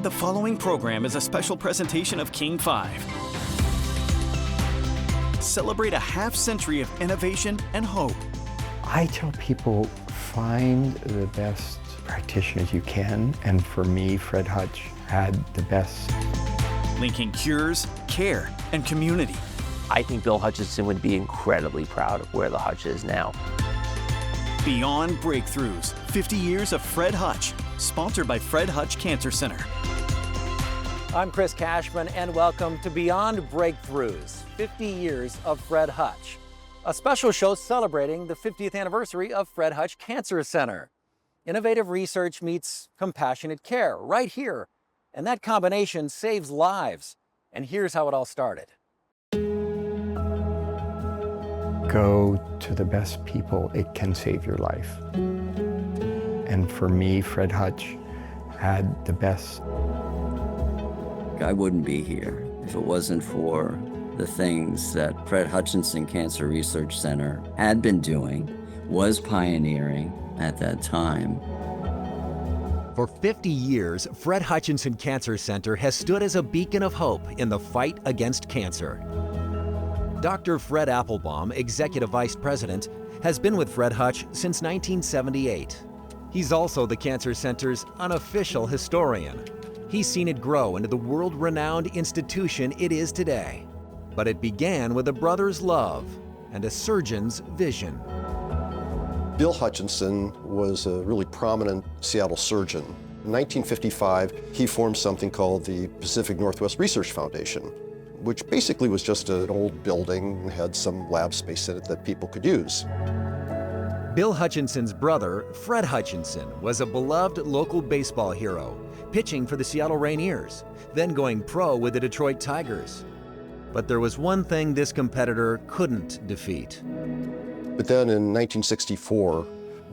The following program is a special presentation of King 5. Celebrate a half-century of innovation and hope. I tell people, find the best practitioners you can, and for me, Fred Hutch had the best. Linking cures, care, and community. I think Bill Hutchinson would be incredibly proud of where the Hutch is now. Beyond Breakthroughs, 50 years of Fred Hutch, sponsored by Fred Hutch Cancer Center. I'm Chris Cashman, and welcome to Beyond Breakthroughs, 50 years of Fred Hutch, a special show celebrating the 50th anniversary of Fred Hutch Cancer Center. Innovative research meets compassionate care right here, and that combination saves lives. And here's how it all started. Go to the best people, it can save your life. And for me, Fred Hutch had the best. I wouldn't be here if it wasn't for the things that Fred Hutchinson Cancer Research Center had been doing, was pioneering at that time. For 50 years, Fred Hutchinson Cancer Center has stood as a beacon of hope in the fight against cancer. Dr. Fred Applebaum, Executive Vice President, has been with Fred Hutch since 1978. He's also the Cancer Center's unofficial historian. He's seen it grow into the world-renowned institution it is today. But it began with a brother's love and a surgeon's vision. Bill Hutchinson was a really prominent Seattle surgeon. In 1955, he formed something called the Pacific Northwest Research Foundation, which basically was just an old building and had some lab space in it that people could use. Bill Hutchinson's brother, Fred Hutchinson, was a beloved local baseball hero, pitching for the Seattle Rainiers, then going pro with the Detroit Tigers. But there was one thing this competitor couldn't defeat. But then in 1964,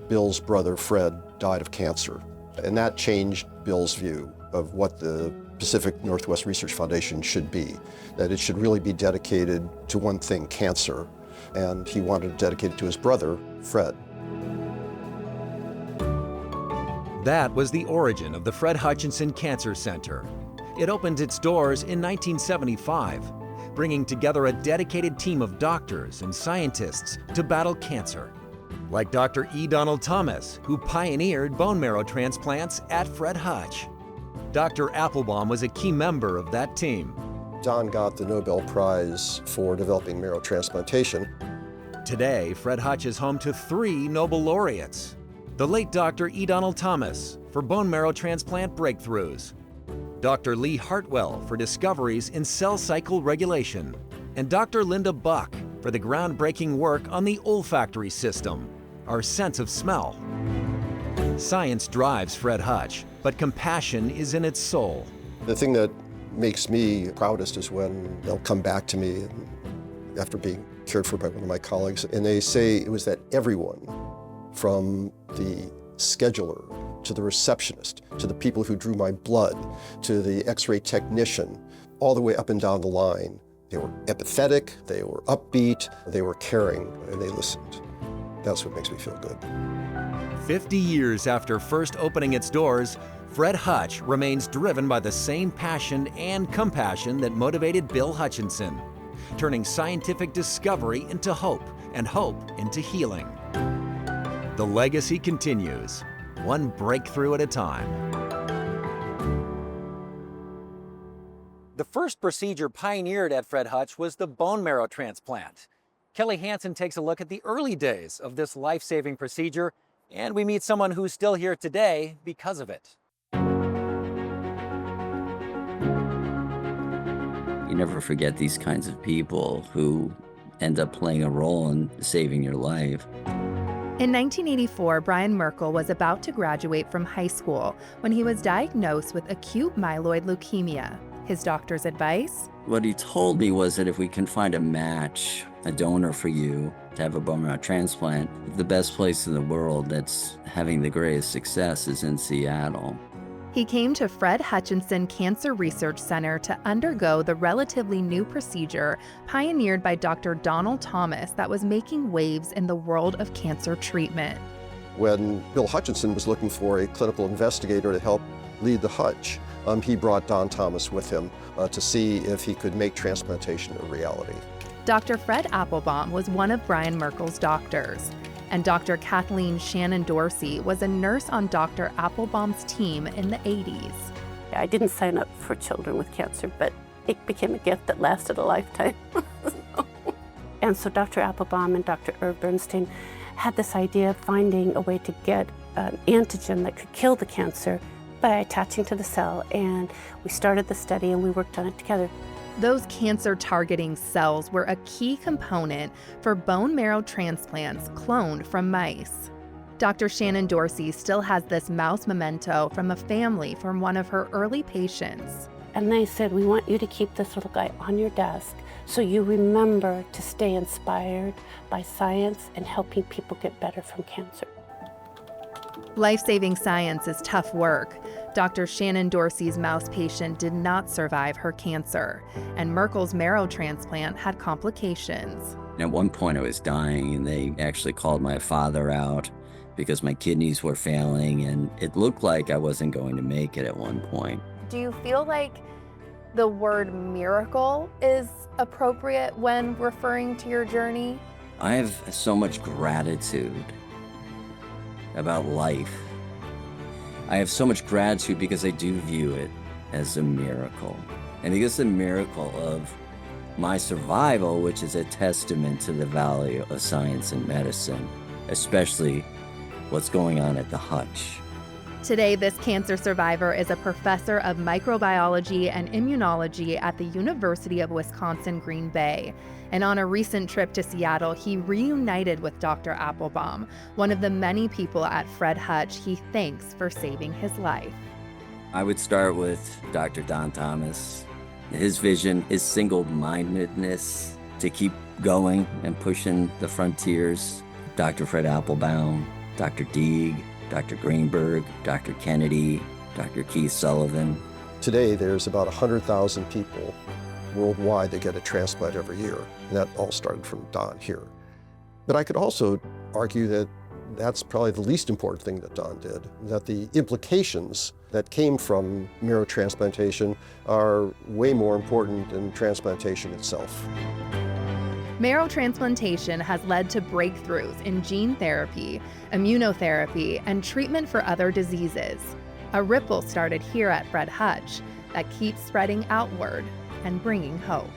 Bill's brother, Fred, died of cancer. And that changed Bill's view of what the Pacific Northwest Research Foundation should be, that it should really be dedicated to one thing, cancer. And he wanted to dedicate it to his brother, Fred. That was the origin of the Fred Hutchinson Cancer Center. It opened its doors in 1975, bringing together a dedicated team of doctors and scientists to battle cancer. Like Dr. E. Donald Thomas, who pioneered bone marrow transplants at Fred Hutch. Dr. Applebaum was a key member of that team. Don got the Nobel Prize for developing marrow transplantation. Today, Fred Hutch is home to 3 Nobel laureates. The late Dr. E. Donald Thomas for bone marrow transplant breakthroughs, Dr. Lee Hartwell for discoveries in cell cycle regulation, and Dr. Linda Buck for the groundbreaking work on the olfactory system, our sense of smell. Science drives Fred Hutch, but compassion is in its soul. The thing that makes me proudest is when they'll come back to me after being cared for by one of my colleagues, and they say it was that everyone, from the scheduler to the receptionist, to the people who drew my blood, to the x-ray technician, all the way up and down the line, they were empathetic, they were upbeat, they were caring, and they listened. That's what makes me feel good. 50 years after first opening its doors, Fred Hutch remains driven by the same passion and compassion that motivated Bill Hutchinson, turning scientific discovery into hope and hope into healing. The legacy continues, one breakthrough at a time. The first procedure pioneered at Fred Hutch was the bone marrow transplant. Kelly Hansen takes a look at the early days of this life-saving procedure, and we meet someone who's still here today because of it. You never forget these kinds of people who end up playing a role in saving your life. In 1984, Brian Merkel was about to graduate from high school when he was diagnosed with acute myeloid leukemia. His doctor's advice? What he told me was that if we can find a match, a donor for you to have a bone marrow transplant, the best place in the world that's having the greatest success is in Seattle. He came to Fred Hutchinson Cancer Research Center to undergo the relatively new procedure pioneered by Dr. Donald Thomas that was making waves in the world of cancer treatment. When Bill Hutchinson was looking for a clinical investigator to help lead the Hutch, he brought Don Thomas with him to see if he could make transplantation a reality. Dr. Fred Applebaum was one of Brian Merkel's doctors, and Dr. Kathleen Shannon Dorsey was a nurse on Dr. Applebaum's team in the 80s. I didn't sign up for children with cancer, but it became a gift that lasted a lifetime. And so Dr. Applebaum and Dr. Irv Bernstein had this idea of finding a way to get an antigen that could kill the cancer by attaching to the cell, and we started the study and we worked on it together. Those cancer-targeting cells were a key component for bone marrow transplants cloned from mice. Dr. Shannon Dorsey still has this mouse memento from a family from one of her early patients. And they said, we want you to keep this little guy on your desk so you remember to stay inspired by science and helping people get better from cancer. Life-saving science is tough work. Dr. Shannon Dorsey's mouse patient did not survive her cancer, and Merkel's marrow transplant had complications. At one point I was dying, and they actually called my father out because my kidneys were failing, and it looked like I wasn't going to make it at one point. Do you feel like the word miracle is appropriate when referring to your journey? I have so much gratitude about life. I have so much gratitude because I do view it as a miracle. And because the miracle of my survival, which is a testament to the value of science and medicine, especially what's going on at the Hutch. Today, this cancer survivor is a professor of microbiology and immunology at the University of Wisconsin-Green Bay. And on a recent trip to Seattle, he reunited with Dr. Applebaum, one of the many people at Fred Hutch he thanks for saving his life. I would start with Dr. Don Thomas. His vision, his single-mindedness to keep going and pushing the frontiers. Dr. Fred Applebaum, Dr. Deeg, Dr. Greenberg, Dr. Kennedy, Dr. Keith Sullivan. Today, there's about 100,000 people worldwide that get a transplant every year. And that all started from Don here. But I could also argue that that's probably the least important thing that Don did, that the implications that came from marrow transplantation are way more important than transplantation itself. Marrow transplantation has led to breakthroughs in gene therapy, immunotherapy, and treatment for other diseases. A ripple started here at Fred Hutch that keeps spreading outward and bringing hope.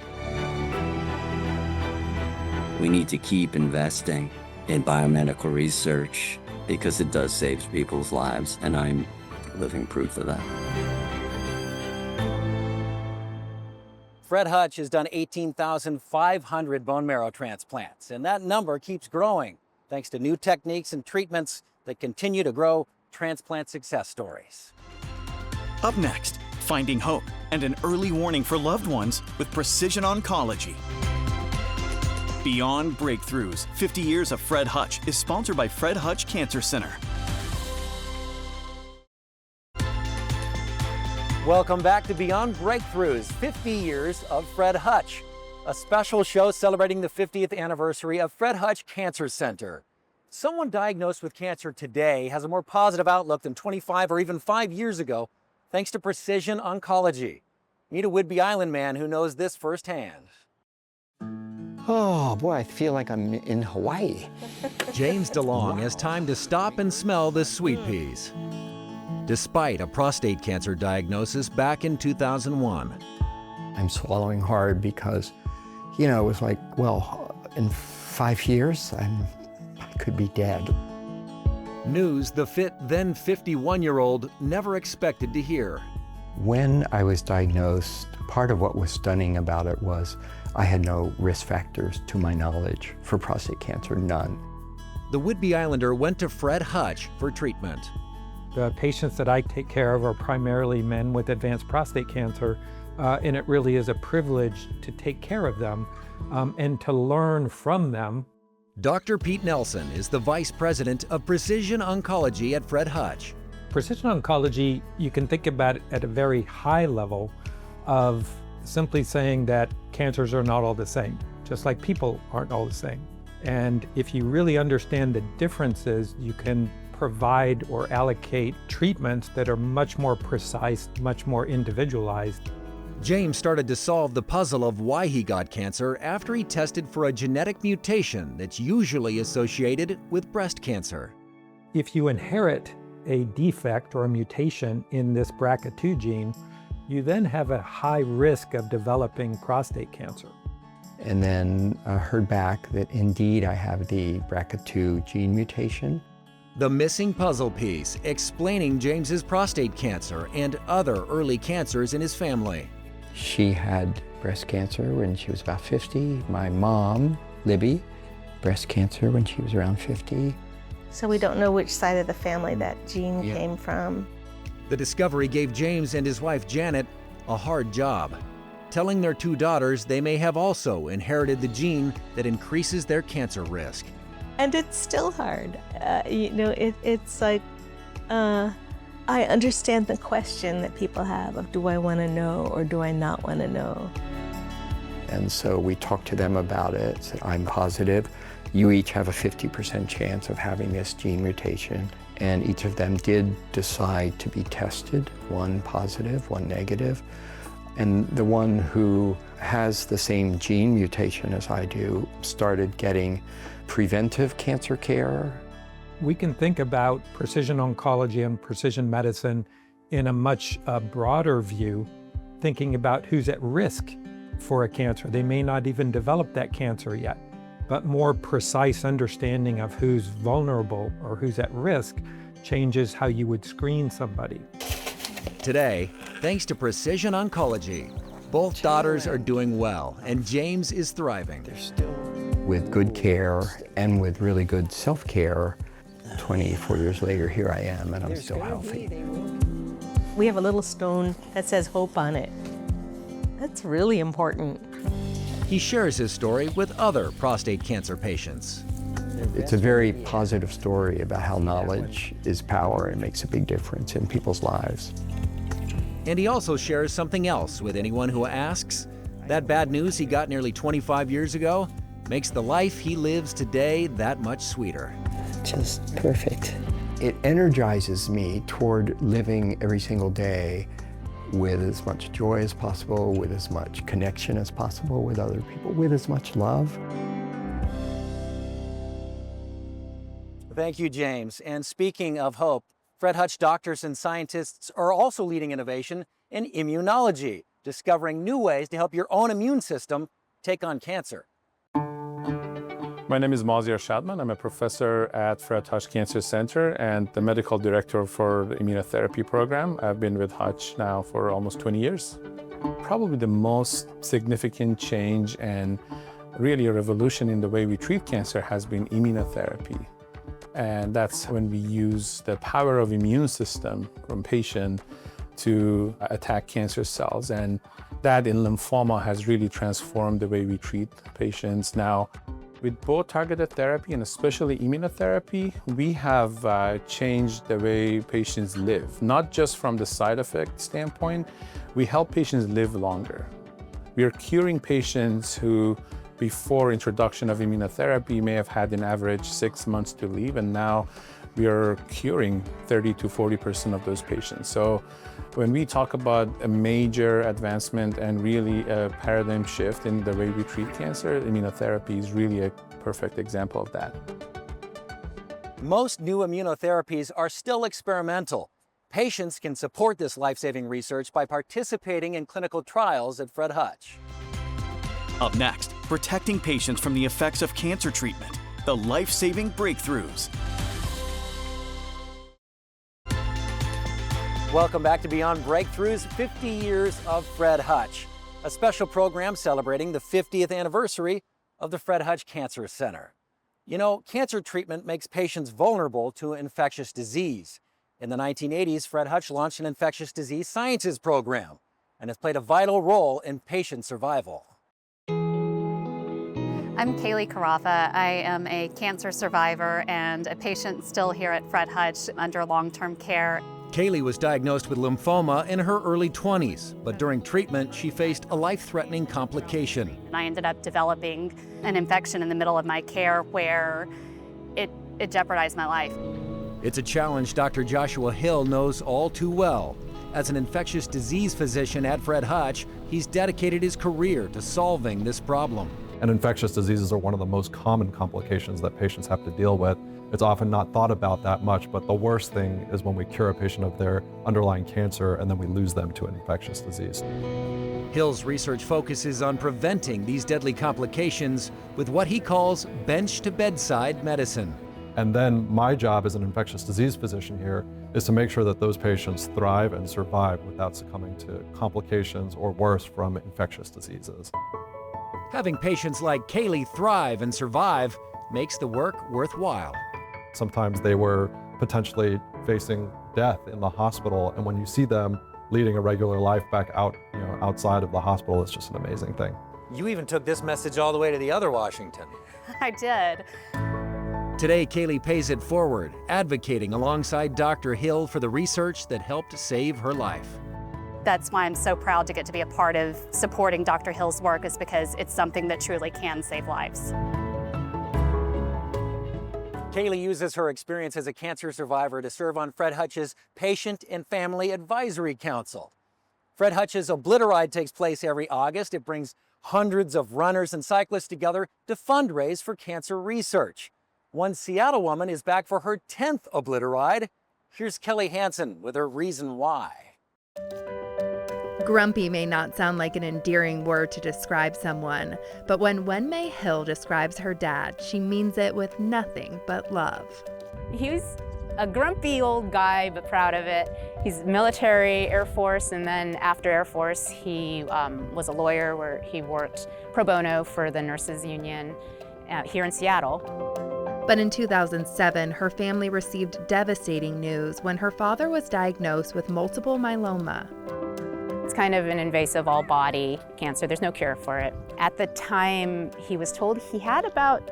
We need to keep investing in biomedical research because it does save people's lives, and I'm living proof of that. Fred Hutch has done 18,500 bone marrow transplants, and that number keeps growing thanks to new techniques and treatments that continue to grow transplant success stories. Up next, finding hope and an early warning for loved ones with Precision Oncology. Beyond Breakthroughs, 50 Years of Fred Hutch is sponsored by Fred Hutch Cancer Center. Welcome back to Beyond Breakthroughs, 50 Years of Fred Hutch, a special show celebrating the 50th anniversary of Fred Hutch Cancer Center. Someone diagnosed with cancer today has a more positive outlook than 25 or even 5 years ago, thanks to Precision Oncology. Meet a Whidbey Island man who knows this firsthand. Oh boy, I feel like I'm in Hawaii. James DeLong has time to stop and smell the sweet peas. Despite a prostate cancer diagnosis back in 2001. I'm swallowing hard because, you know, it was like, well, in 5 years, I could be dead. News the fit then 51-year-old never expected to hear. When I was diagnosed, part of what was stunning about it was I had no risk factors to my knowledge for prostate cancer, none. The Whidbey Islander went to Fred Hutch for treatment. The patients that I take care of are primarily men with advanced prostate cancer, and it really is a privilege to take care of them and to learn from them. Dr. Pete Nelson is the Vice President of Precision Oncology at Fred Hutch. Precision oncology, you can think about it at a very high level of simply saying that cancers are not all the same, just like people aren't all the same. And if you really understand the differences, you can provide or allocate treatments that are much more precise, much more individualized. James started to solve the puzzle of why he got cancer after he tested for a genetic mutation that's usually associated with breast cancer. If you inherit a defect or a mutation in this BRCA2 gene, you then have a high risk of developing prostate cancer. And then heard back that indeed I have the BRCA2 gene mutation. The missing puzzle piece explaining James's prostate cancer and other early cancers in his family. She had breast cancer when she was about 50. My mom, Libby, breast cancer when she was around 50. So we don't know which side of the family that gene came from. The discovery gave James and his wife Janet a hard job, telling their two daughters they may have also inherited the gene that increases their cancer risk. And it's still hard. It's like, I understand the question that people have of, do I want to know or do I not want to know? And so we talked to them about it, said, I'm positive. You each have a 50% chance of having this gene mutation. And each of them did decide to be tested, one positive, one negative. And the one who has the same gene mutation as I do started getting preventive cancer care. We can think about precision oncology and precision medicine in a much broader view, thinking about who's at risk for a cancer. They may not even develop that cancer yet, but more precise understanding of who's vulnerable or who's at risk changes how you would screen somebody. Today, thanks to precision oncology, both daughters are doing well and James is thriving. With good care and with really good self-care, 24 years later, here I am, and I'm still healthy. We have a little stone that says hope on it. That's really important. He shares his story with other prostate cancer patients. It's a very positive story about how knowledge is power and makes a big difference in people's lives. And he also shares something else with anyone who asks. That bad news he got nearly 25 years ago makes the life he lives today that much sweeter. Just perfect. It energizes me toward living every single day with as much joy as possible, with as much connection as possible with other people, with as much love. Thank you, James. And speaking of hope, Fred Hutch doctors and scientists are also leading innovation in immunology, discovering new ways to help your own immune system take on cancer. My name is Maziar Shadman. I'm a professor at Fred Hutch Cancer Center and the medical director for the immunotherapy program. I've been with Hutch now for almost 20 years. Probably the most significant change and really a revolution in the way we treat cancer has been immunotherapy. And that's when we use the power of immune system from patient to attack cancer cells. And that in lymphoma has really transformed the way we treat patients now. With both targeted therapy and especially immunotherapy, we have changed the way patients live, not just from the side effect standpoint. We help patients live longer. We are curing patients who, before introduction of immunotherapy, may have had an average 6 months to live, and now we are curing 30 to 40% of those patients. So when we talk about a major advancement and really a paradigm shift in the way we treat cancer, immunotherapy is really a perfect example of that. Most new immunotherapies are still experimental. Patients can support this life-saving research by participating in clinical trials at Fred Hutch. Up next, protecting patients from the effects of cancer treatment, the life-saving breakthroughs. Welcome back to Beyond Breakthroughs, 50 Years of Fred Hutch, a special program celebrating the 50th anniversary of the Fred Hutch Cancer Center. You know, cancer treatment makes patients vulnerable to infectious disease. In the 1980s, Fred Hutch launched an infectious disease sciences program and has played a vital role in patient survival. I'm Kaylee Carafa. I am a cancer survivor and a patient still here at Fred Hutch under long-term care. Kaylee was diagnosed with lymphoma in her early 20s, but during treatment, she faced a life-threatening complication. I ended up developing an infection in the middle of my care where it jeopardized my life. It's a challenge Dr. Joshua Hill knows all too well. As an infectious disease physician at Fred Hutch, he's dedicated his career to solving this problem. And infectious diseases are one of the most common complications that patients have to deal with. It's often not thought about that much, but the worst thing is when we cure a patient of their underlying cancer and then we lose them to an infectious disease. Hill's research focuses on preventing these deadly complications with what he calls bench-to-bedside medicine. And then my job as an infectious disease physician here is to make sure that those patients thrive and survive without succumbing to complications or worse from infectious diseases. Having patients like Kaylee thrive and survive makes the work worthwhile. Sometimes they were potentially facing death in the hospital, and when you see them leading a regular life back out, outside of the hospital, it's just an amazing thing. You even took this message all the way to the other Washington. I did. Today, Kaylee pays it forward, advocating alongside Dr. Hill for the research that helped save her life. That's why I'm so proud to get to be a part of supporting Dr. Hill's work, is because it's something that truly can save lives. Kaylee uses her experience as a cancer survivor to serve on Fred Hutch's Patient and Family Advisory Council. Fred Hutch's Obliteride takes place every August. It brings hundreds of runners and cyclists together to fundraise for cancer research. One Seattle woman is back for her 10th Obliteride. Here's Kelly Hansen with her reason why. Grumpy may not sound like an endearing word to describe someone, but when Wenmei Hill describes her dad, she means it with nothing but love. He was a grumpy old guy, but proud of it. He's military, Air Force, and then after Air Force, he was a lawyer where he worked pro bono for the nurses union here in Seattle. But in 2007, her family received devastating news when her father was diagnosed with multiple myeloma. It's kind of an invasive all-body cancer. There's no cure for it. At the time, he was told he had about,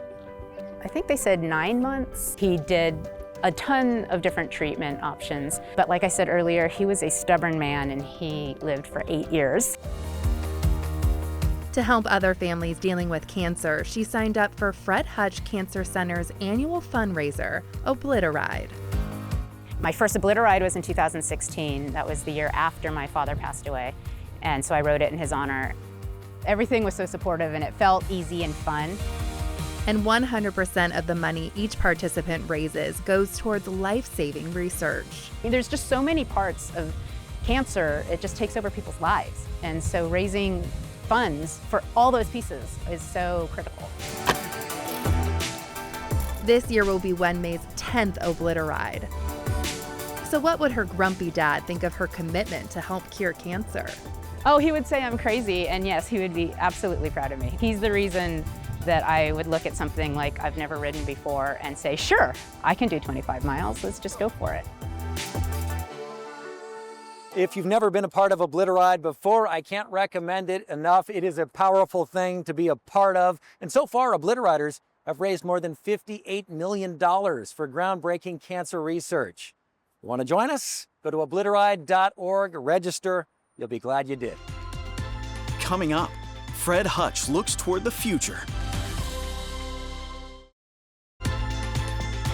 I think they said 9 months. He did a ton of different treatment options. But like I said earlier, he was a stubborn man and he lived for 8 years. To help other families dealing with cancer, she signed up for Fred Hutch Cancer Center's annual fundraiser, Obliteride. My first Obliteride was in 2016. That was the year after my father passed away. And so I wrote it in his honor. Everything was so supportive and it felt easy and fun. And 100% of the money each participant raises goes towards life-saving research. There's just so many parts of cancer, it just takes over people's lives. And so raising funds for all those pieces is so critical. This year will be Wenmei's 10th Obliteride. So what would her grumpy dad think of her commitment to help cure cancer? Oh, he would say I'm crazy, and yes, he would be absolutely proud of me. He's the reason that I would look at something like I've never ridden before and say, sure, I can do 25 miles, let's just go for it. If you've never been a part of Obliteride before, I can't recommend it enough. It is a powerful thing to be a part of. And so far, Obliteriders have raised more than $58 million for groundbreaking cancer research. You want to join us? Go to obliteride.org, register. You'll be glad you did. Coming up, Fred Hutch looks toward the future.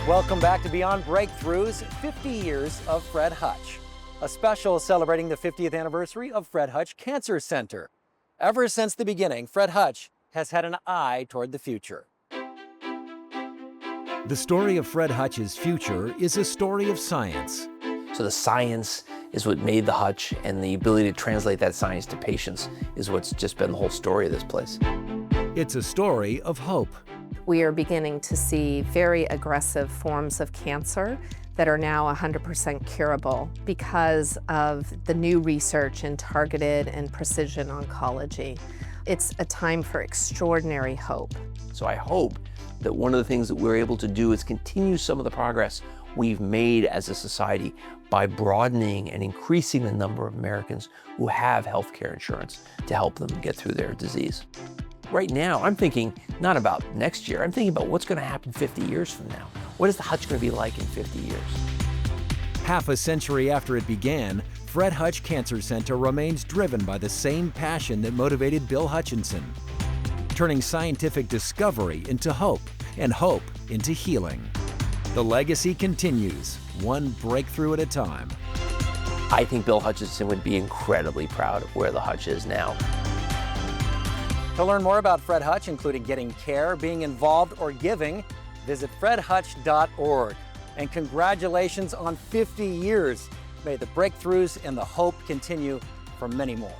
Welcome back to Beyond Breakthroughs, 50 years of Fred Hutch, a special celebrating the 50th anniversary of Fred Hutch Cancer Center. Ever since the beginning, Fred Hutch has had an eye toward the future. The story of Fred Hutch's future is a story of science. So the science is what made the Hutch, and the ability to translate that science to patients is what's just been the whole story of this place. It's a story of hope. We are beginning to see very aggressive forms of cancer that are now 100% curable because of the new research in targeted and precision oncology. It's a time for extraordinary hope. So I hope that one of the things that we're able to do is continue some of the progress we've made as a society by broadening and increasing the number of Americans who have health care insurance to help them get through their disease. Right now, I'm thinking not about next year, I'm thinking about what's going to happen 50 years from now. What is the Hutch going to be like in 50 years? Half a century after it began, Fred Hutch Cancer Center remains driven by the same passion that motivated Bill Hutchinson, turning scientific discovery into hope and hope into healing. The legacy continues. one breakthrough at a time. I think Bill Hutchinson would be incredibly proud of where the Hutch is now. To learn more about Fred Hutch, including getting care, being involved, or giving, visit fredhutch.org. And congratulations on 50 years. May the breakthroughs and the hope continue for many more.